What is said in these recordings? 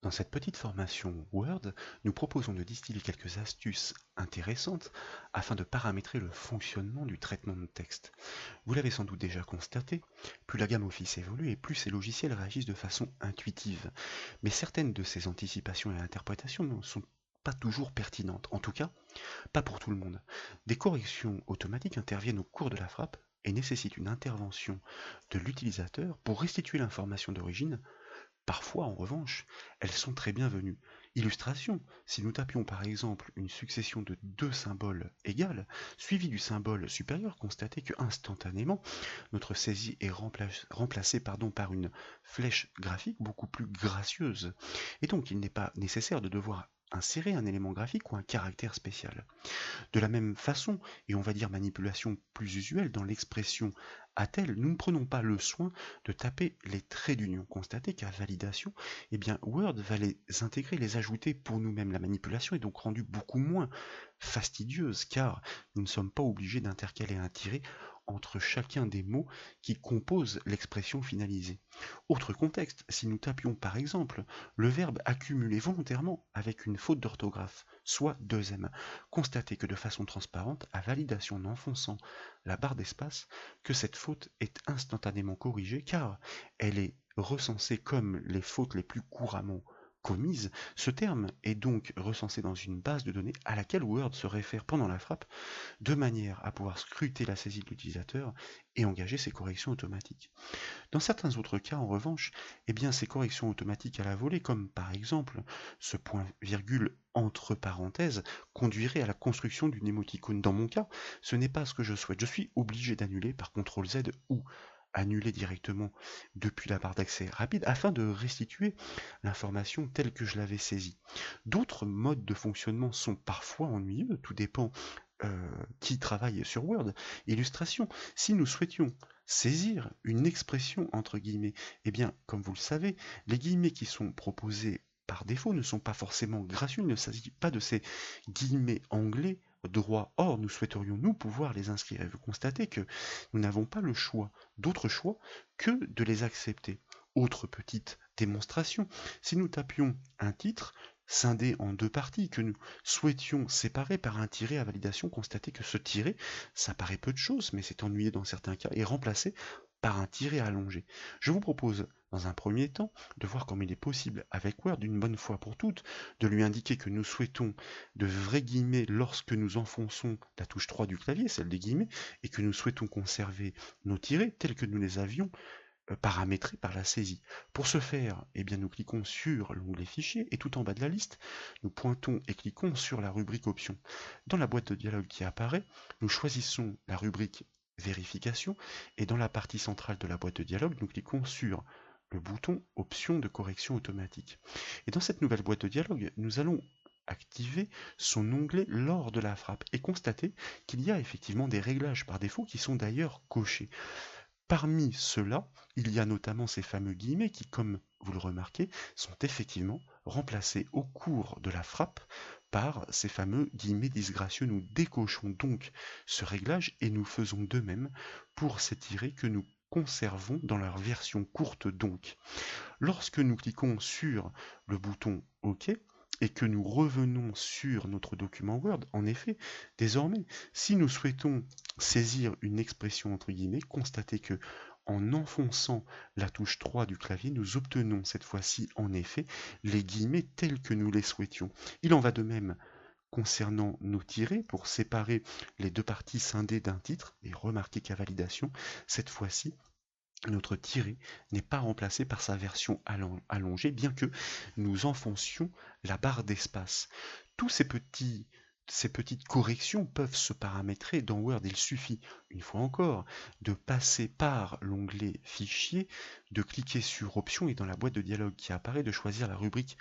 Dans cette petite formation Word, nous proposons de distiller quelques astuces intéressantes afin de paramétrer le fonctionnement du traitement de texte. Vous l'avez sans doute déjà constaté, plus la gamme Office évolue et plus ces logiciels réagissent de façon intuitive. Mais certaines de ces anticipations et interprétations ne sont pas toujours pertinentes, en tout cas pas pour tout le monde. Des corrections automatiques interviennent au cours de la frappe et nécessitent une intervention de l'utilisateur pour restituer l'information d'origine. Parfois, en revanche, elles sont très bienvenues. Illustration, si nous tapions par exemple une succession de deux symboles égales, suivis du symbole supérieur, constatez que instantanément, notre saisie est remplacée par une flèche graphique beaucoup plus gracieuse. Et donc, il n'est pas nécessaire de devoir insérer un élément graphique ou un caractère spécial. De la même façon, et on va dire manipulation plus usuelle dans l'expression a-t-elle, nous ne prenons pas le soin de taper les traits d'union. Constatez qu'à validation, eh bien Word va les intégrer, les ajouter pour nous-mêmes. La manipulation est donc rendue beaucoup moins fastidieuse car nous ne sommes pas obligés d'intercaler un tiret entre chacun des mots qui composent l'expression finalisée. Autre contexte, si nous tapions par exemple le verbe accumuler volontairement avec une faute d'orthographe, soit deux M, constatez que de façon transparente, à validation en enfonçant la barre d'espace, que cette faute est instantanément corrigée car elle est recensée comme les fautes les plus couramment commises. Ce terme est donc recensé dans une base de données à laquelle Word se réfère pendant la frappe, de manière à pouvoir scruter la saisie de l'utilisateur et engager ses corrections automatiques. Dans certains autres cas, en revanche, eh bien, ces corrections automatiques à la volée, comme par exemple ce point-virgule entre parenthèses, conduiraient à la construction d'une émoticône. Dans mon cas, ce n'est pas ce que je souhaite. Je suis obligé d'annuler par CTRL Z ou annuler directement depuis la barre d'accès rapide afin de restituer l'information telle que je l'avais saisie. D'autres modes de fonctionnement sont parfois ennuyeux, tout dépend qui travaille sur Word. Illustration, si nous souhaitions saisir une expression entre guillemets, eh bien, comme vous le savez, les guillemets qui sont proposés par défaut ne sont pas forcément gracieux, il ne s'agit pas de ces guillemets anglais droit. Or, nous souhaiterions nous pouvoir les inscrire. Et vous constatez que nous n'avons pas le choix, d'autre choix que de les accepter. Autre petite démonstration, si nous tapions un titre scindé en deux parties que nous souhaitions séparer par un tiret à validation, constatez que ce tiret, ça paraît peu de choses, mais c'est ennuyé dans certains cas, est remplacé par un tiret allongé. Je vous propose, dans un premier temps, de voir comme il est possible avec Word, une bonne fois pour toutes, de lui indiquer que nous souhaitons de vrais guillemets lorsque nous enfonçons la touche 3 du clavier, celle des guillemets, et que nous souhaitons conserver nos tirets tels que nous les avions paramétrés par la saisie. Pour ce faire, eh bien, nous cliquons sur l'onglet Fichier et tout en bas de la liste, nous pointons et cliquons sur la rubrique Options. Dans la boîte de dialogue qui apparaît, nous choisissons la rubrique Vérification et dans la partie centrale de la boîte de dialogue, nous cliquons sur le bouton Options de correction automatique. Et dans cette nouvelle boîte de dialogue, nous allons activer son onglet lors de la frappe et constater qu'il y a effectivement des réglages par défaut qui sont d'ailleurs cochés. Parmi ceux-là, il y a notamment ces fameux guillemets qui, comme vous le remarquez, sont effectivement remplacés au cours de la frappe par ces fameux guillemets disgracieux. Nous décochons donc ce réglage et nous faisons de même pour ces tirets que nous conservons dans leur version courte donc. Lorsque nous cliquons sur le bouton OK et que nous revenons sur notre document Word, en effet, désormais, si nous souhaitons saisir une expression entre guillemets, constatez que en enfonçant la touche 3 du clavier, nous obtenons cette fois-ci en effet les guillemets tels que nous les souhaitions. Il en va de même concernant nos tirets pour séparer les deux parties scindées d'un titre, et remarquez qu'à validation, cette fois-ci, notre tiré n'est pas remplacé par sa version allongée, bien que nous enfoncions la barre d'espace. Tous ces petites corrections peuvent se paramétrer dans Word. Il suffit, une fois encore, de passer par l'onglet Fichier, de cliquer sur Options et dans la boîte de dialogue qui apparaît, de choisir la rubrique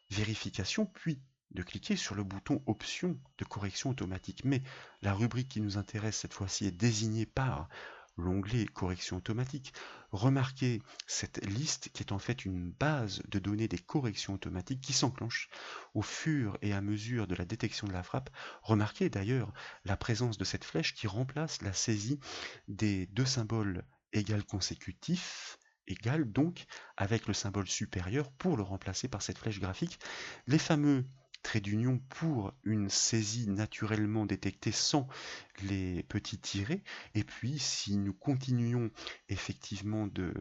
Vérification, puis de cliquer sur le bouton Options de correction automatique. Mais la rubrique qui nous intéresse cette fois-ci est désignée par l'onglet correction automatique. Remarquez cette liste qui est en fait une base de données des corrections automatiques qui s'enclenche au fur et à mesure de la détection de la frappe. Remarquez d'ailleurs la présence de cette flèche qui remplace la saisie des deux symboles égal consécutifs égal donc avec le symbole supérieur pour le remplacer par cette flèche graphique. Les fameux traits d'union pour une saisie naturellement détectée sans les petits tirets. Et puis, si nous continuions effectivement de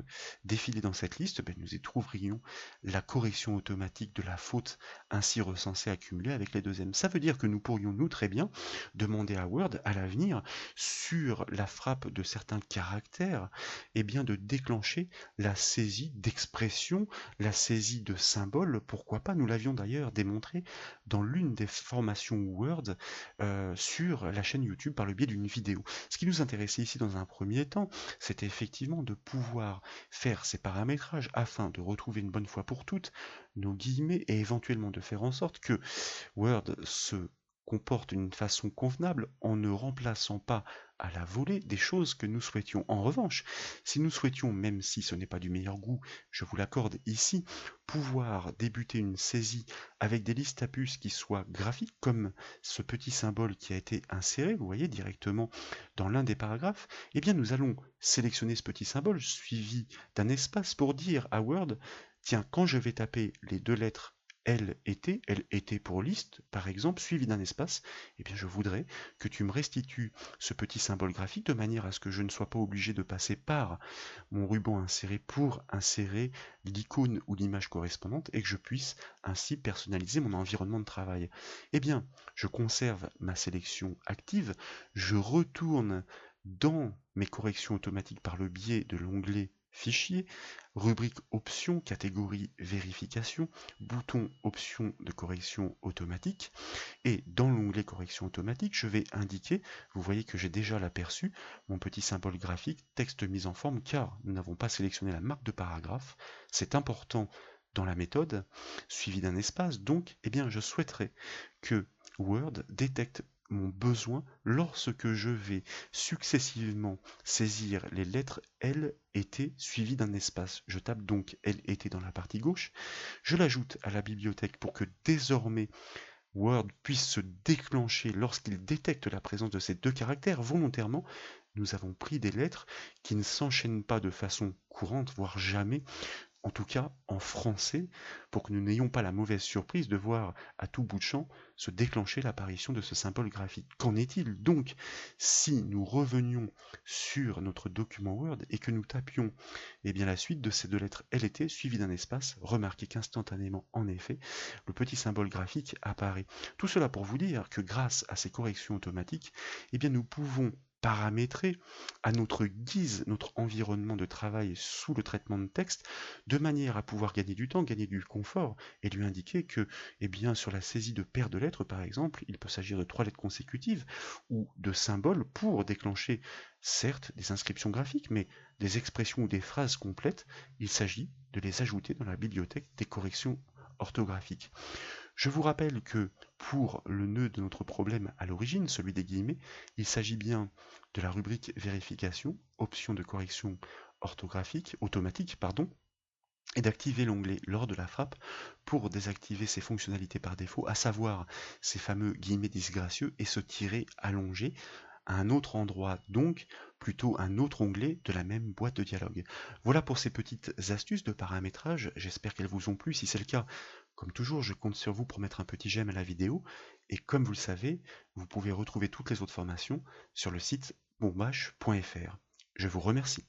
défiler dans cette liste, ben, nous y trouverions la correction automatique de la faute ainsi recensée accumulée avec les deux M. Ça veut dire que nous pourrions, nous, très bien, demander à Word à l'avenir, sur la frappe de certains caractères, eh bien, de déclencher la saisie d'expressions, la saisie de symboles, pourquoi pas, nous l'avions d'ailleurs démontré dans l'une des formations Word sur la chaîne YouTube par le biais d'une vidéo. Ce qui nous intéressait ici dans un premier temps, c'était effectivement de pouvoir faire ces paramétrages afin de retrouver une bonne fois pour toutes nos guillemets et éventuellement de faire en sorte que Word se comporte d'une façon convenable en ne remplaçant pas à la volée des choses que nous souhaitions. En revanche, si nous souhaitions, même si ce n'est pas du meilleur goût, je vous l'accorde ici, pouvoir débuter une saisie avec des listes à puces qui soient graphiques, comme ce petit symbole qui a été inséré, vous voyez, directement dans l'un des paragraphes, eh bien nous allons sélectionner ce petit symbole suivi d'un espace pour dire à Word, tiens, quand je vais taper les deux lettres L était pour liste, par exemple, suivi d'un espace, eh bien je voudrais que tu me restitues ce petit symbole graphique de manière à ce que je ne sois pas obligé de passer par mon ruban inséré pour insérer l'icône ou l'image correspondante et que je puisse ainsi personnaliser mon environnement de travail. Eh bien, je conserve ma sélection active, je retourne dans mes corrections automatiques par le biais de l'onglet Fichier, rubrique Options, catégorie Vérification, bouton Options de correction automatique, et dans l'onglet Correction automatique, je vais indiquer, vous voyez que j'ai déjà l'aperçu, mon petit symbole graphique, texte mis en forme, car nous n'avons pas sélectionné la marque de paragraphe, c'est important dans la méthode, suivi d'un espace, donc eh bien, je souhaiterais que Word détecte mon besoin lorsque je vais successivement saisir les lettres L et T suivies d'un espace. Je tape donc L et T dans la partie gauche, je l'ajoute à la bibliothèque pour que désormais Word puisse se déclencher lorsqu'il détecte la présence de ces deux caractères. Volontairement, nous avons pris des lettres qui ne s'enchaînent pas de façon courante, voire jamais, en tout cas en français, pour que nous n'ayons pas la mauvaise surprise de voir à tout bout de champ se déclencher l'apparition de ce symbole graphique. Qu'en est-il donc si nous revenions sur notre document Word et que nous tapions eh bien, la suite de ces deux lettres L et T suivies d'un espace? Remarquez qu'instantanément, en effet, le petit symbole graphique apparaît. Tout cela pour vous dire que grâce à ces corrections automatiques, eh bien, nous pouvons paramétrer à notre guise notre environnement de travail sous le traitement de texte, de manière à pouvoir gagner du temps, gagner du confort, et lui indiquer que, eh bien, sur la saisie de paires de lettres, par exemple, il peut s'agir de 3 lettres consécutives ou de symboles pour déclencher, certes, des inscriptions graphiques, mais des expressions ou des phrases complètes, il s'agit de les ajouter dans la bibliothèque des corrections orthographiques. Je vous rappelle que pour le nœud de notre problème à l'origine, celui des guillemets, il s'agit bien de la rubrique vérification, option de correction orthographique, automatique, pardon, et d'activer l'onglet lors de la frappe pour désactiver ces fonctionnalités par défaut, à savoir ces fameux guillemets disgracieux et ce tiret allongé à un autre endroit, donc plutôt un autre onglet de la même boîte de dialogue. Voilà pour ces petites astuces de paramétrage, j'espère qu'elles vous ont plu. Si c'est le cas, comme toujours, je compte sur vous pour mettre un petit j'aime à la vidéo, et comme vous le savez, vous pouvez retrouver toutes les autres formations sur le site bombache.fr. Je vous remercie.